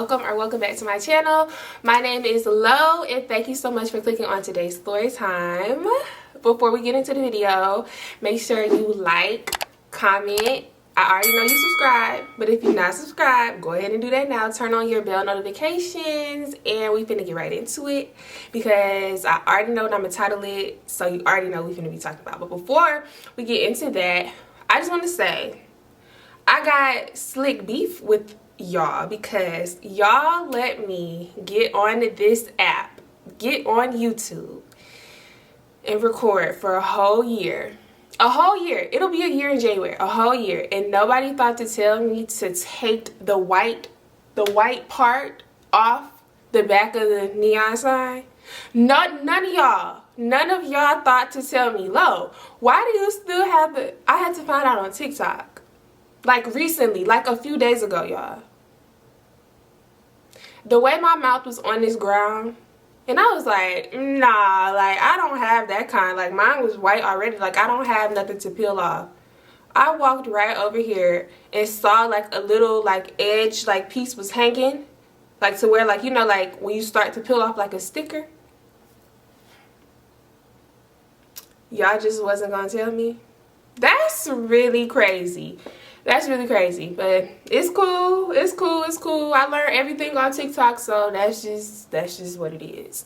welcome or welcome back to my channel. My name is Lo and thank you so much for clicking on today's story time. Before we get into the video, make sure you like, comment. I already know you subscribe, but if you're not subscribed, go ahead and do that now. Turn on your bell notifications and we finna get right into it because I already know what I'm gonna title it, so you already know what we finna be talking about. But before we get into that, I just want to say I got slick beef with y'all because y'all let me get on this app, get on YouTube and record for a whole year. It'll be a year in January, a whole year, and nobody thought to tell me to take the white part off the back of the neon sign. None of y'all thought to tell me, Lo, why do you still have the, I had to find out on TikTok, like recently, like a few days ago, y'all. The way my mouth was on this ground, and I was like, nah, like, I don't have that kind. Like, mine was white already. Like, I don't have nothing to peel off. I walked right over here and saw, like, a little, like, edge, like, piece was hanging. Like, to where, like, you know, like, when you start to peel off, like, a sticker. Y'all just wasn't gonna tell me. That's really crazy. That's really crazy, but it's cool. It's cool. I learned everything on TikTok, so that's just what it is.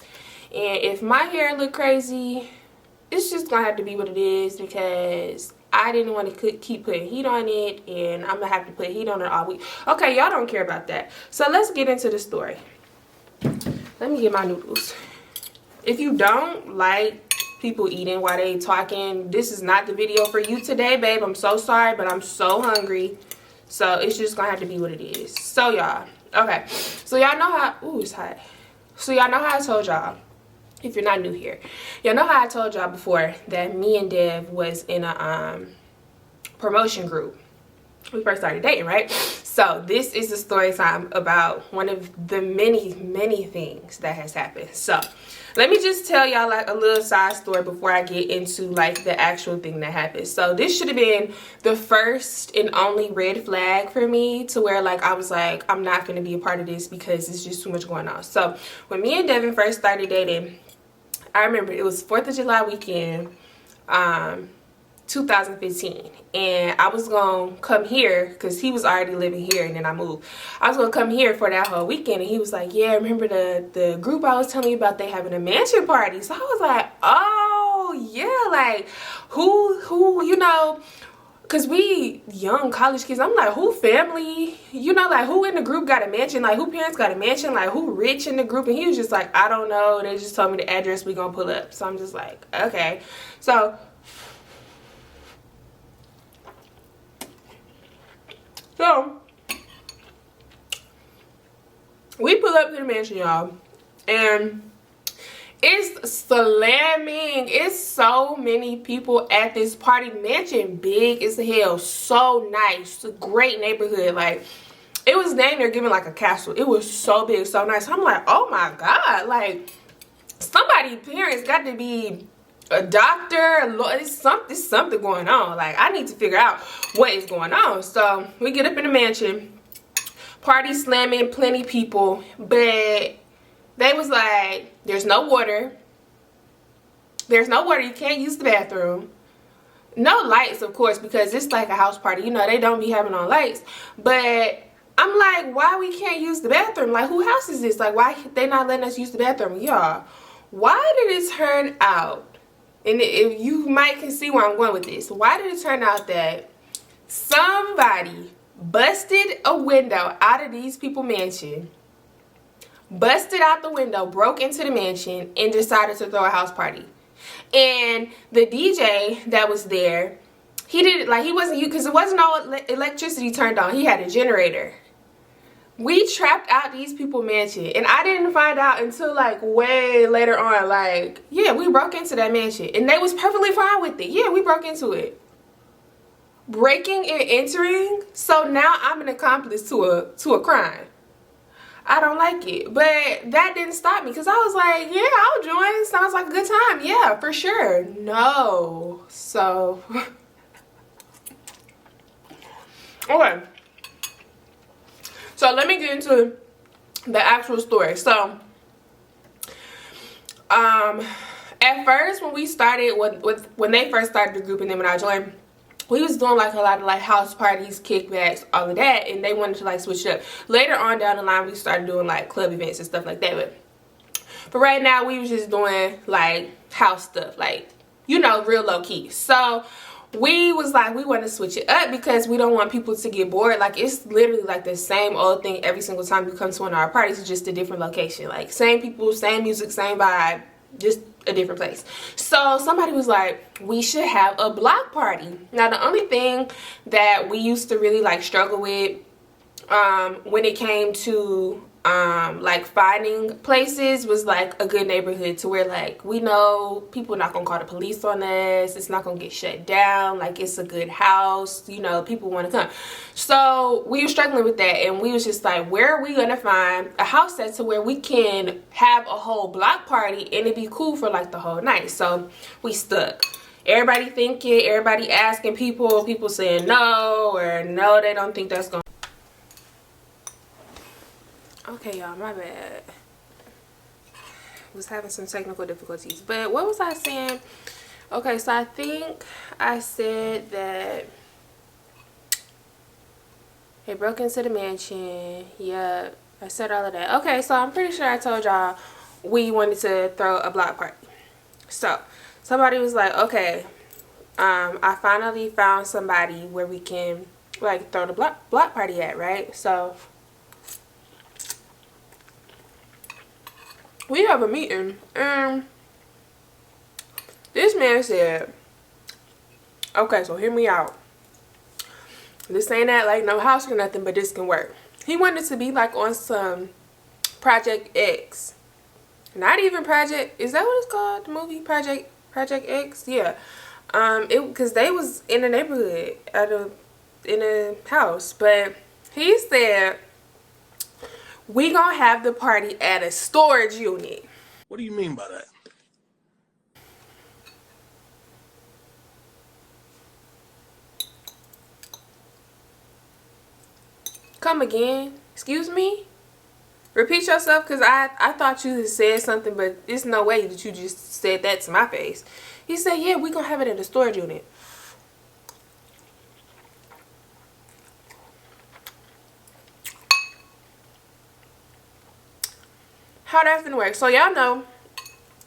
And if my hair look crazy, it's just gonna have to be what it is because I didn't want to keep putting heat on it, and I'm gonna have to put heat on it all week. Okay, y'all don't care about that. So let's get into the story. Let me get my noodles. If you don't like people eating while they talking, this is not the video for you today, babe. I'm so sorry, but I'm so hungry, so it's just gonna have to be what it is. So y'all, okay, so y'all know how, ooh, it's hot. So y'all know how I told y'all, if you're not new here, y'all know how I told y'all before that me and Dev was in a promotion group. We first started dating, right? So this is a story time about one of the many things that has happened. So let me just tell y'all like a little side story before I get into like the actual thing that happened. So this should have been the first and only red flag for me, to where like I was like, I'm not going to be a part of this because it's just too much going on. So when me and Devin first started dating, I remember it was 4th of July weekend, 2015, and I was gonna come here because he was already living here, and then I moved. I was gonna come here for that whole weekend, and he was like, yeah, remember the group I was telling you about, they having a mansion party? So I was like, oh yeah, like who you know, because we young college kids, I'm like, who family, you know, like who in the group got a mansion, like who parents got a mansion, like who rich in the group? And he was just like, I don't know, they just told me the address, we gonna pull up. So I'm just like, okay. So we pull up to the mansion, y'all, and it's slamming. It's so many people at this party. Mansion big as hell, so nice, it's a great neighborhood. Like, it was damn near giving like a castle. It was so big, so nice. I'm like, oh my god, like somebody's parents got to be a doctor, a lawyer. It's something going on. Like, I need to figure out what is going on. So we get up in the mansion, party slamming, plenty people, but they was like, there's no water, you can't use the bathroom, no lights, of course, because it's like a house party, you know, they don't be having on lights. But I'm like, why we can't use the bathroom? Like, who house is this? Like, why they not letting us use the bathroom? Y'all, why did it turn out, and if you might can see where I'm going with this, why did it turn out that somebody busted a window out of these people's mansion, busted out the window, broke into the mansion, and decided to throw a house party? And the DJ that was there, he did it like he wasn't, because it wasn't all electricity turned on. He had a generator. We trapped out these people's mansion, and I didn't find out until like way later on. Like, yeah, we broke into that mansion and they was perfectly fine with it. Yeah, we broke into it. Breaking and entering. So now I'm an accomplice to a crime. I don't like it. But that didn't stop me, because I was like, yeah, I'll join. Sounds like a good time. Yeah, for sure. No. So okay. So let me get into the actual story. So at first when we started when they first started the group and then when I joined, we was doing like a lot of like house parties, kickbacks, all of that, and they wanted to like switch it up. Later on down the line we started doing like club events and stuff like that, but for right now we was just doing like house stuff, like, you know, real low key. So we was like, we want to switch it up because we don't want people to get bored. Like, it's literally like the same old thing every single time you come to one of our parties. It's just a different location, like same people, same music, same vibe, just a different place. So somebody was like, we should have a block party. Now the only thing that we used to really like struggle with when it came to like finding places was like a good neighborhood to where like we know people are not gonna call the police on us, it's not gonna get shut down, like it's a good house, you know, people want to come. So we were struggling with that, and we was just like, where are we gonna find a house that's to where we can have a whole block party and it'd be cool for like the whole night? So we stuck. Everybody thinking, everybody asking people saying no, or no, they don't think that's gonna. Okay, y'all, my bad. Was having some technical difficulties. But what was I saying? Okay, so I think I said that they broke into the mansion. Yeah, I said all of that. Okay, so I'm pretty sure I told y'all we wanted to throw a block party. So somebody was like, okay, I finally found somebody where we can like throw the block party at, right? So we have a meeting, and this man said, okay, so hear me out. This ain't at like no house or nothing, but this can work. He wanted to be like on some Project X. Not even Project, is that what it's called? The movie Project X? Yeah. Because they was in a neighborhood in a house, but he said, we gonna have the party at a storage unit. What do you mean by that? Come again? Excuse me? Repeat yourself, because I thought you had said something, but there's no way that you just said that to my face. He said, yeah, we gonna have it in a storage unit. How that's gonna work? So y'all know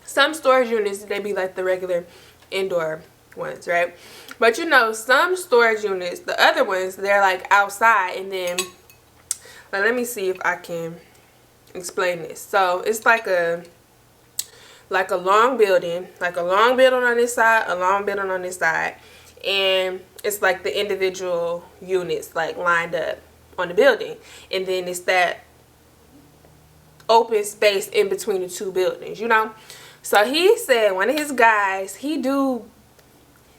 some storage units, they be like the regular indoor ones, right? But you know, some storage units, the other ones, they're like outside, and then let me see if I can explain this. So it's like a long building, on this side, a long building on this side, and it's like the individual units like lined up on the building, and then it's that open space in between the two buildings, you know. So he said one of his guys, he do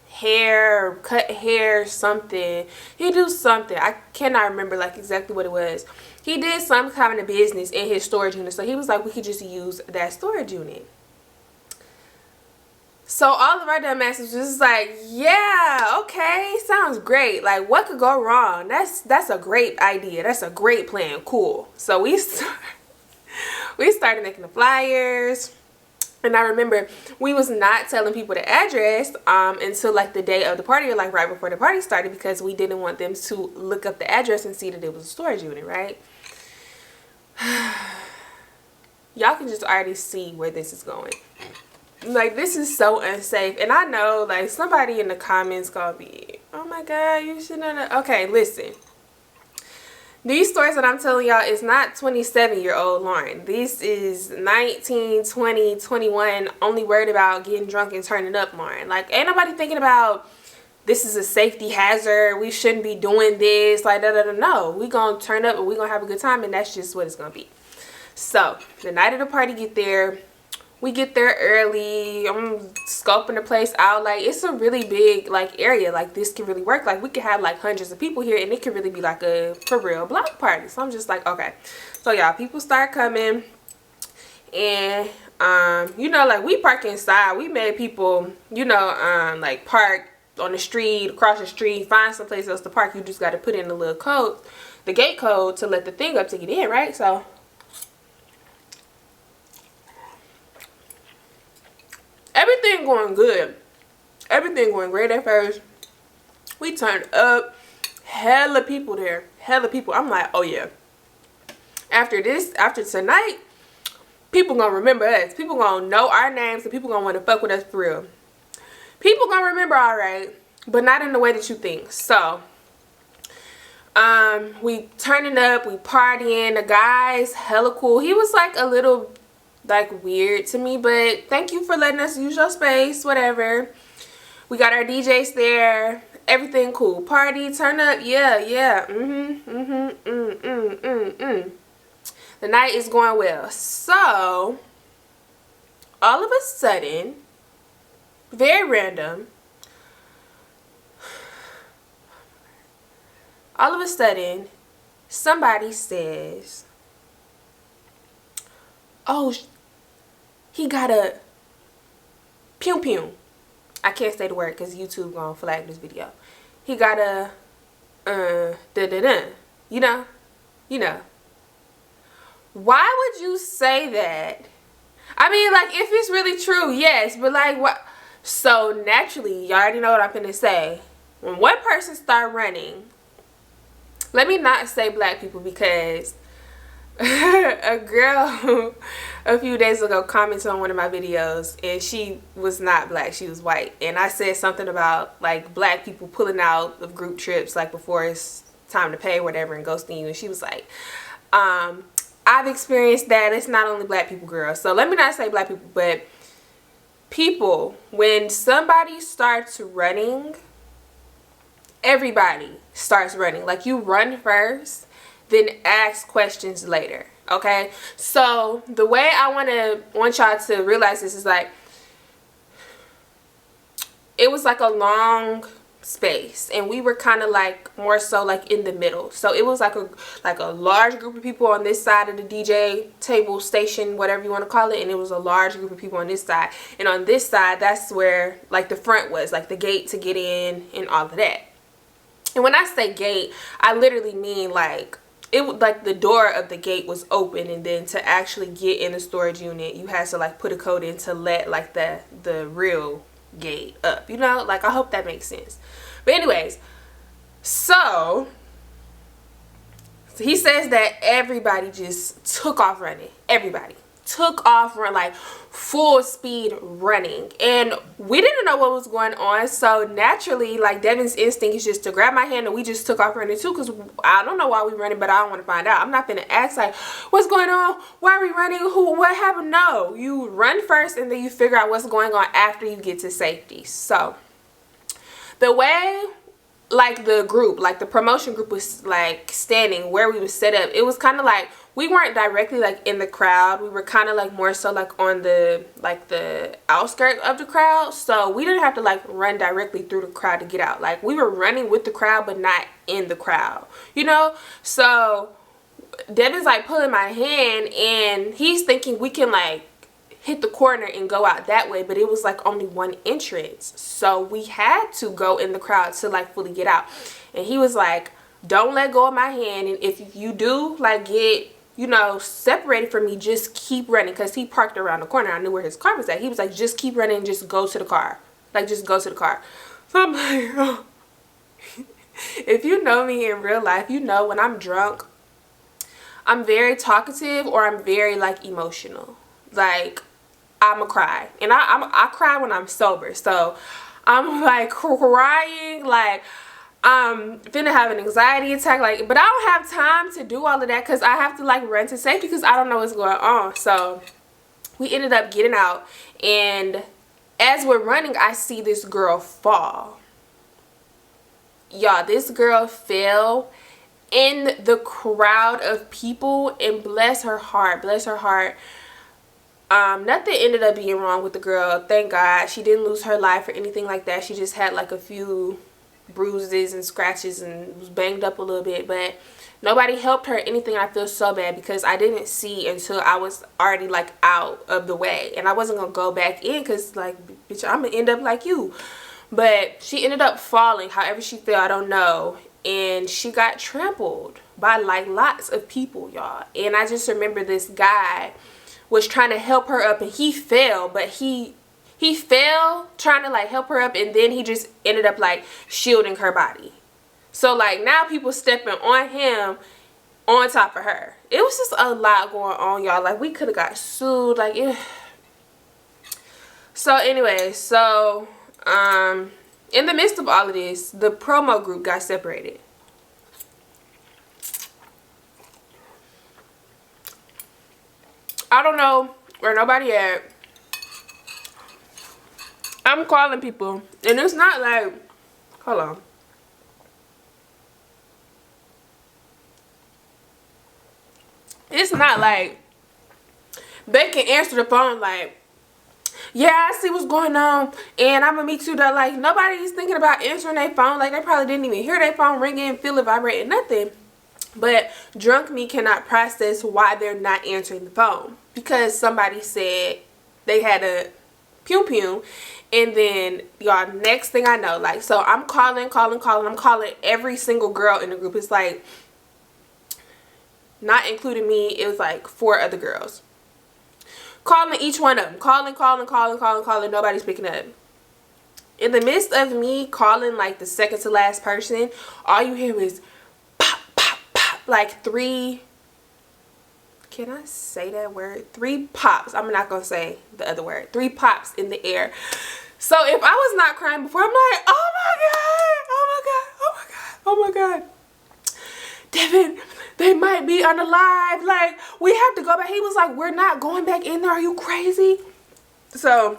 hair, cut hair, something. He do something. I cannot remember like exactly what it was. He did some kind of business in his storage unit. So he was like, we could just use that storage unit. So all of our dumbasses was just like, yeah, okay, sounds great. Like, what could go wrong? That's a great idea. That's a great plan. Cool. So we started making the flyers. And I remember we was not telling people the address until like the day of the party, or like right before the party started, because we didn't want them to look up the address and see that it was a storage unit, right? Y'all can just already see where this is going. Like, this is so unsafe. And I know like somebody in the comments gonna be, oh my god, you shouldn't have. Okay, listen. These stories that I'm telling y'all is not 27-year-old Lauren. This is 19, 20, 21, only worried about getting drunk and turning up Lauren. Like, ain't nobody thinking about this is a safety hazard, we shouldn't be doing this, like, no. We gonna turn up and we gonna have a good time, and that's just what it's gonna be. So, the night of the party get there. We get there early. I'm scoping the place out. Like, it's a really big like area. Like, this can really work. Like, we could have like hundreds of people here, and it could really be like a for real block party. So I'm just like, okay. So y'all, people start coming, and you know, like, we park inside. We made people, you know, like park on the street, across the street, find someplace else to park. You just got to put in the little code, the gate code, to let the thing up to get in, right? So everything going good. Everything going great at first. We turned up. Hella people there. Hella people. I'm like, oh yeah. After tonight, people gonna remember us. People gonna know our names, and people gonna want to fuck with us for real. People gonna remember, alright, but not in the way that you think. So, we turning up, we partying. The guy's hella cool. He was like a little like weird to me, but thank you for letting us use your space, whatever. We got our DJs there. Everything cool. Party, turn up. Yeah. The night is going well. So, all of a sudden, very random, all of a sudden, somebody says, oh, he got a pew pew. I can't say the word because YouTube gonna flag this video. He got a you know. Why would you say that? I mean, like, if it's really true, yes, but like, what? So naturally, you already know what I'm finna say. When one person start running, let me not say black people, because a girl a few days ago commented on one of my videos, and she was not black, she was white, and I said something about like black people pulling out of group trips like before it's time to pay, whatever, and ghosting you, and she was like, I've experienced that. It's not only black people, girl. So let me not say black people, but people, when somebody starts running, everybody starts running. Like, you run first, then ask questions later. Okay? So the way I want y'all to realize this is like, it was like a long space, and we were kind of like more so like in the middle. So it was like a large group of people on this side of the DJ table, station, whatever you want to call it, and it was a large group of people on this side. And on this side, that's where like the front was, like the gate to get in and all of that. And when I say gate, I literally mean like it was like the door of the gate was open, and then to actually get in the storage unit, you had to like put a code in to let like the real gate up, you know. Like, I hope that makes sense. But anyways, so he says that everybody just took off running. Everybody took off running, like full speed running, and we didn't know what was going on. So naturally, like, Devin's instinct is just to grab my hand, and we just took off running too, because I don't know why we running, but I don't want to find out. I'm not gonna ask like, what's going on, why are we running, what happened? No, you run first, and then you figure out what's going on after you get to safety. So the way like the group, like the promotion group, was like standing where we was set up, it was kind of like we weren't directly like in the crowd. We were kind of like more so like on the outskirts of the crowd. So we didn't have to like run directly through the crowd to get out. Like, we were running with the crowd, but not in the crowd, you know. So Devin's like pulling my hand, and he's thinking we can like hit the corner and go out that way, but it was like only one entrance, so we had to go in the crowd to like fully get out. And he was like, don't let go of my hand, and if you do like get, you know, separated from me, just keep running, because he parked around the corner. I knew where his car was at. He was like, just keep running, just go to the car, like, just go to the car. So I'm like, oh. If you know me in real life, you know when I'm drunk, I'm very talkative, or I'm very like emotional. Like, I'ma cry, and I cry when I'm sober. So I'm like crying, like I'm finna have an anxiety attack, like, but I don't have time to do all of that, because I have to like run to safety, because I don't know what's going on. So we ended up getting out, and as we're running, I see this girl fall. Y'all, this girl fell in the crowd of people, and bless her heart, nothing ended up being wrong with the girl, thank God. She didn't lose her life or anything like that. She just had like a few bruises and scratches and was banged up a little bit, but nobody helped her or anything. I feel so bad, because I didn't see until I was already like out of the way, and I wasn't gonna go back in, because like, bitch, I'm gonna end up like you. But she ended up falling, however she fell, I don't know, and she got trampled by like lots of people, y'all. And I just remember this guy was trying to help her up, and he fell, but he He fell trying to like help her up, and then he just ended up like shielding her body. So like now people stepping on him on top of her. It was just a lot going on, y'all. Like we could have got sued. Like it. So anyway, so in the midst of all of this, the promo group got separated. I don't know where nobody at. I'm calling people, and it's not like, hold on. It's not like they can answer the phone like, yeah, I see what's going on, and I'm gonna meet you there. Like, nobody's thinking about answering their phone. Like, they probably didn't even hear their phone ringing, feel it vibrating, nothing. But drunk me cannot process why they're not answering the phone. Because somebody said they had a pew pew, and then, y'all, next thing I know, like, so I'm calling. I'm calling every single girl in the group. It's like, not including me, it was like 4 other girls. Calling each one of them. Calling. Nobody's picking up. In the midst of me calling like the second to last person, all you hear is pop, pop, pop. Like 3, can I say that word? 3 pops. I'm not going to say the other word. 3 pops in the air. So if I was not crying before, I'm like, oh my God. Devin, they might be unalive. Like, we have to go back. He was like, we're not going back in there. Are you crazy? So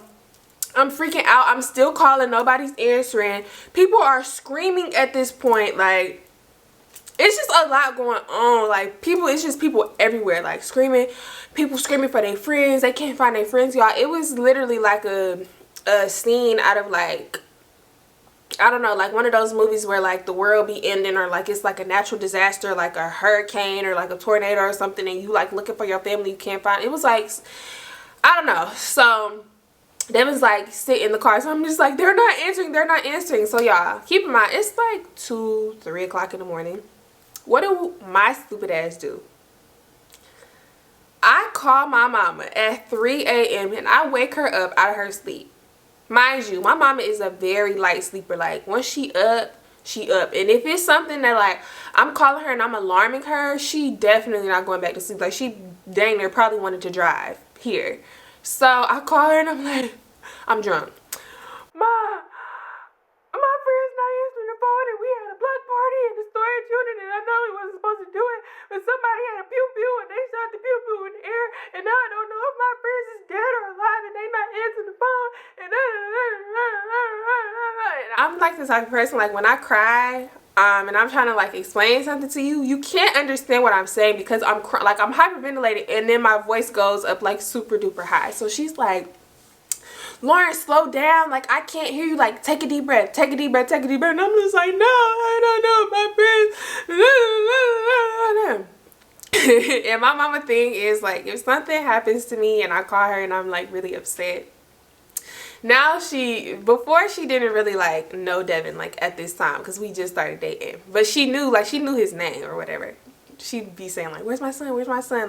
I'm freaking out. I'm still calling. Nobody's answering. People are screaming at this point. Like, it's just a lot going on. Like, people, it's just people everywhere, like, screaming. People screaming for their friends. They can't find their friends, y'all. It was literally like a scene out of, like, I don't know, like one of those movies where like the world be ending, or like it's like a natural disaster, like a hurricane or like a tornado or something, and you like looking for your family, you can't find. It was like, I don't know. So Devin's like sit in the car, so I'm just like, they're not answering. So y'all, keep in mind, it's like 2-3 o'clock in the morning. What do my stupid ass do? I call my mama at 3 a.m. and I wake her up out of her sleep. Mind you, my mama is a very light sleeper. Like, once she up, she up. And if it's something that, like, I'm calling her and I'm alarming her, she definitely not going back to sleep. Like, she dang near probably wanted to drive here. So, I call her and I'm like, I'm drunk. Ma, my friend's not answering the phone, and we had a block party in the storage unit, and I know we wasn't supposed to do it, but somebody had a pew-pew, and they shot the pew-pew in the air, and now I don't know if my friends is dead or alive, and they not answering the phone, and I'm like this type of person, like, when I cry, and I'm trying to like explain something to you, you can't understand what I'm saying because I'm hyperventilating, and then my voice goes up like super duper high. So she's like, Lauren, slow down, like I can't hear you, like take a deep breath, and I'm just like, no, I don't know, my friends. And my mama thing is like, if something happens to me and I call her and I'm like really upset, now before she didn't really like know Devin like at this time because we just started dating, but she knew his name or whatever. She'd be saying like, where's my son,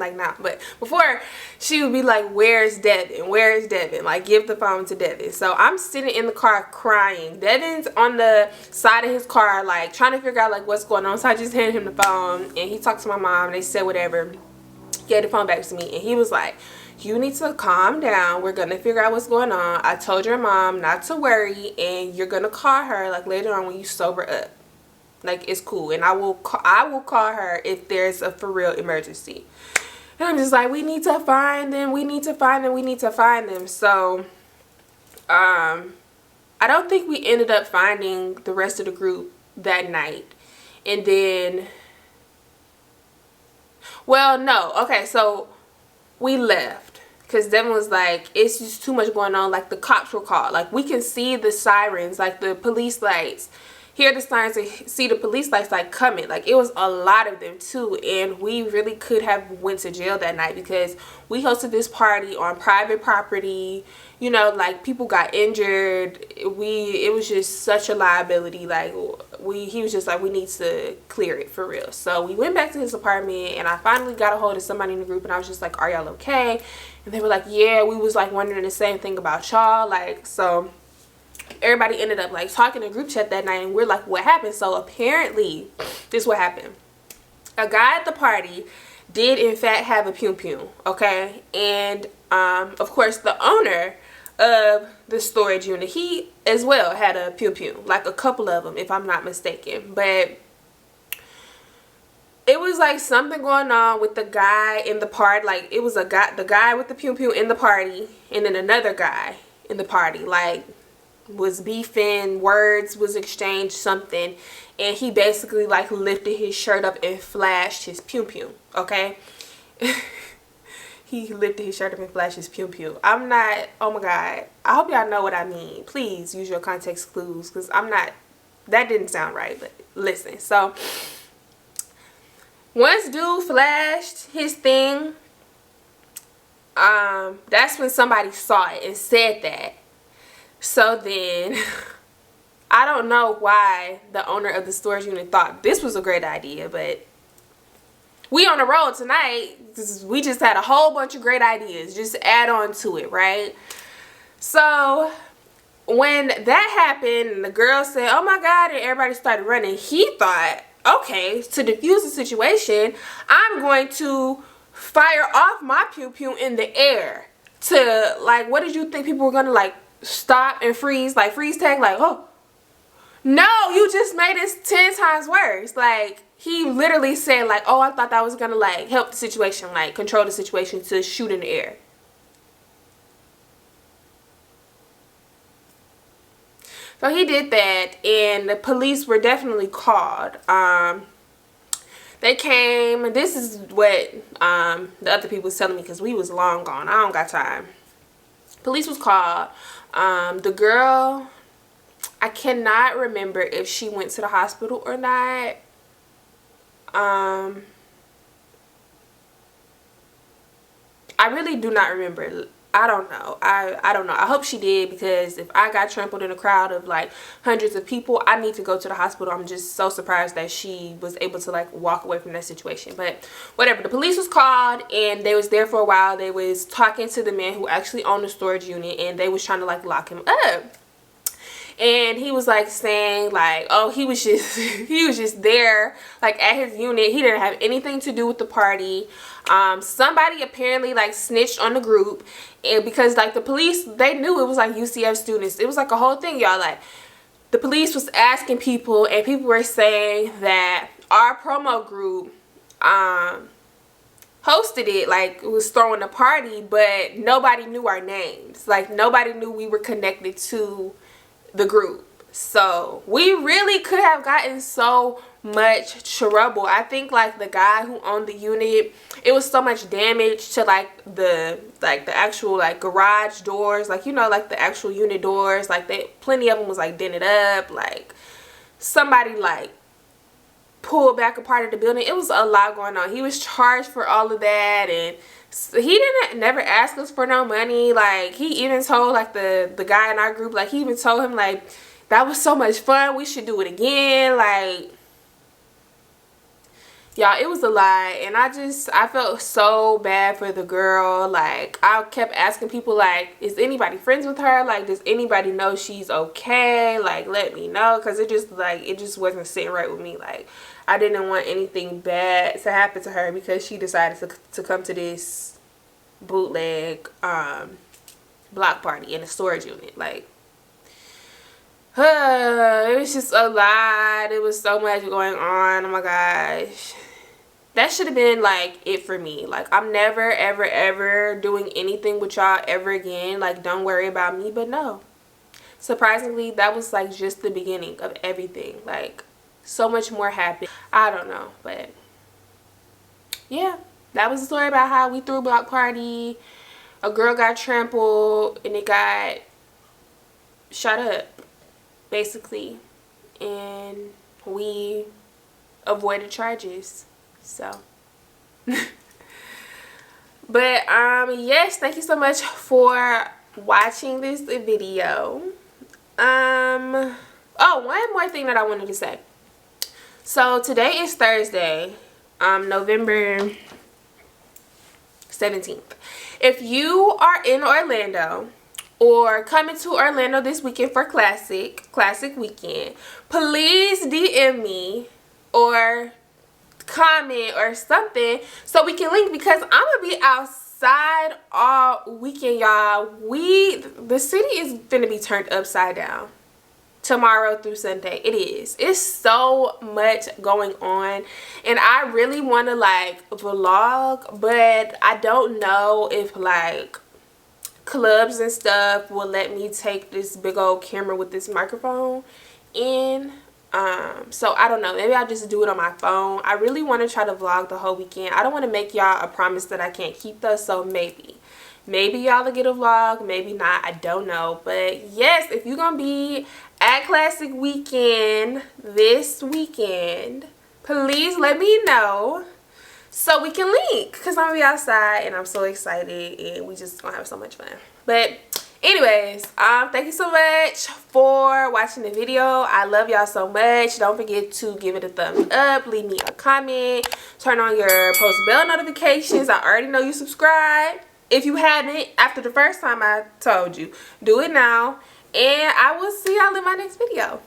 like, nah. But before, she would be like, where's Devin, like give the phone to Devin. So I'm sitting in the car crying. Devin's on the side of his car like trying to figure out like what's going on. So I just handed him the phone and he talked to my mom. They said whatever, gave the phone back to me, and he was like, you need to calm down, we're gonna figure out what's going on. I told your mom not to worry, and you're gonna call her like later on when you sober up. Like, it's cool, and I will call her if there's a for real emergency. And I'm just like, we need to find them. So I don't think we ended up finding the rest of the group that night. And then, well, no, okay, so we left because Devin was like, it's just too much going on. Like, the cops were called. Like, we can see the sirens, like the police lights. hear the sirens and see the police lights like coming. Like, it was a lot of them too, and we really could have went to jail that night because we hosted this party on private property. You know, like, people got injured. It was just such a liability. Like, he was just like, we need to clear it for real. So we went back to his apartment, and I finally got a hold of somebody in the group, and I was just like, are y'all okay? And they were like, yeah, we was like wondering the same thing about y'all. Like, so everybody ended up like talking in group chat that night, and we're like, what happened? So apparently this is what happened. A guy at the party did in fact have a pew pew, okay? And of course the owner of the storage unit, he as well had a pew pew, like a couple of them if I'm not mistaken. But it was like something going on with the guy in the party. Like, it was the guy with the pew pew in the party, and then another guy in the party like was beefing, words was exchanged, something, and he basically like lifted his shirt up and flashed his pew pew, okay? He lifted his shirt up and flashed his pew pew. I'm not, oh my god, I hope y'all know what I mean. Please use your context clues, because I'm not, that didn't sound right. But listen, so once dude flashed his thing, that's when somebody saw it and said that. So then I don't know why the owner of the storage unit thought this was a great idea, but we on the road tonight. We just had a whole bunch of great ideas. Just add on to it, right? So when that happened and the girl said, oh my god, and everybody started running, he thought, okay, to defuse the situation, I'm going to fire off my pew pew in the air to, like, what did you think people were gonna like stop and freeze, like freeze tag, like, oh no, you just made it 10 times worse. Like, he literally said like, oh, I thought that was gonna like help the situation, like control the situation, to shoot in the air. So he did that, and the police were definitely called. They came, and this is what the other people was telling me, because we was long gone. I don't got time. Police was called. The girl, I cannot remember if she went to the hospital or not. I really do not remember. I don't know. I don't know. I hope she did, because if I got trampled in a crowd of like hundreds of people, I need to go to the hospital. I'm just so surprised that she was able to like walk away from that situation. But whatever. The police was called, and they was there for a while. They was talking to the man who actually owned the storage unit, and they was trying to like lock him up. And he was like saying like, oh, he was just there like at his unit. He didn't have anything to do with the party. Somebody apparently like snitched on the group, and because like the police, they knew it was like UCF students. It was like a whole thing, y'all. Like, the police was asking people, and people were saying that our promo group hosted it, like it was throwing a party, but nobody knew our names. Like, nobody knew we were connected to the group. So we really could have gotten so much trouble. I think like the guy who owned the unit, it was so much damage to like the actual like garage doors, like, you know, like the actual unit doors, like plenty of them was like dented up. Like, somebody like pulled back a part of the building. It was a lot going on. He was charged for all of that, and he never ask us for no money. Like, he even told like the guy in our group, like, he even told him like, that was so much fun, we should do it again. Like, y'all, it was a lot, and I felt so bad for the girl. Like, I kept asking people like, is anybody friends with her? Like, does anybody know she's okay? Like, let me know, because it just wasn't sitting right with me. Like, I didn't want anything bad to happen to her because she decided to come to this bootleg block party in a storage unit. Like, it was just a lot. It was so much going on. Oh my gosh. That should have been like it for me. Like, I'm never ever ever doing anything with y'all ever again. Like, don't worry about me. But no, surprisingly, that was like just the beginning of everything. Like, so much more happened. I don't know, but yeah, that was the story about how we threw a block party. A girl got trampled, and it got shot up, basically. and we avoided charges. So but yes, thank you so much for watching this video. Oh, one more thing that I wanted to say. So today is Thursday, November 17th. If you are in Orlando or coming to Orlando this weekend for Classic Weekend, please DM me or comment or something so we can link, because I'm gonna be outside all weekend, y'all. The city is gonna be turned upside down tomorrow through Sunday. It's so much going on, and I really want to like vlog, but I don't know if like clubs and stuff will let me take this big old camera with this microphone in. So I don't know, maybe I'll just do it on my phone. I really want to try to vlog the whole weekend. I don't want to make y'all a promise that I can't keep though, so maybe y'all will get a vlog, maybe not, I don't know. But yes, if you're gonna be at Classic Weekend this weekend, please let me know so we can link, because I'm gonna be outside and I'm so excited and we just gonna have so much fun. But anyways, thank you so much for watching the video. I love y'all so much. Don't forget to give it a thumbs up, leave me a comment, turn on your post bell notifications. I already know you subscribed. If you hadn't after the first time I told you, do it now. And I will see y'all in my next video.